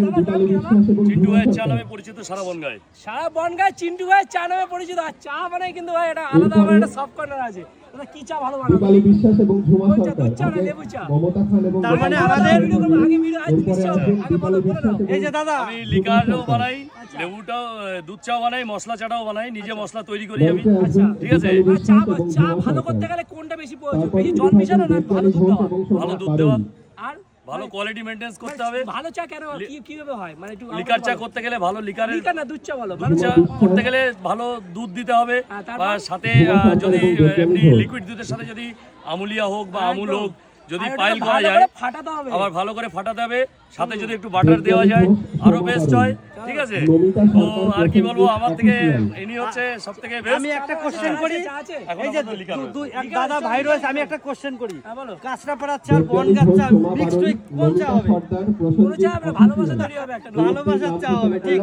চিন্টু ভাইয়ের চা নামে পরিচিত সারা বনগাঁয়। সারা বনগাঁয় চিন্টু ভাইয়ের চা নামে পরিচিত। আর চা বানায় কিন্তু ভাই এটা আলাদা আমার একটা সব কর্নার আছে। দাদা কি চা ভালো বানাবে? দীপালি বিশ্বাস এবং ঝুমা সরকার, দুধ চা না লেবু চা? মমতা খান এবং তার মানে আমাদের আগে ভিডিও আজ জিনিস চা আগে বলো বলে দাও। এই যে দাদা আমি লিকারও বানাই, লেবুটাও, দুধ চাও বানাই, মশলা চাটাও বানাই, নিজে মশলা তৈরি করি আমি। ঠিক আছে, আর চা ভালো করতে গেলে কোনটা বেশি প্রয়োজন? বেশি জল মেশানো না ভালো দুধ দেওয়া? ভালো দুধ দেওয়া, আর ভালো কোয়ালিটি মেনটেন্স করতে হবে। ভালো চা কেন কিভাবে হয় মানে একটু লিকার চা করতে গেলে ভালো লিকারের, লিকার না দুধ চা বলো? দুধ চা করতে গেলে ভালো দুধ দিতে হবে। তারপর? আর সাথে যদি এমনি লিকুইড দুধের সাথে যদি আমুলিয়া হোক বা আমুল হোক যদি পাইল করা যায়, ফাটাতে হবে। আবার ভালো করে ফাটাতে হবে। সাথে যদি একটু বাটার দেওয়া যায় আরো বেস্ট হয়। ঠিক আছে, তো আর কি বলবো, আমার থেকে ইনি হচ্ছে সব থেকে বেস্ট। আমি একটা কোশ্চেন করি, এখন এই যে আমাদের লিকার এক দাদা ভাই রয়েছে, আমি একটা কোশ্চেন করি, হ্যাঁ, বলো। কাঁচরাপাড়ার চা আর বনগাঁর চা মিক্সড কোন চা হবে? কোনো চা আমরা ভালোবাসা তৈরি হবে একটা ভালোবাসার চা হবে, ঠিক।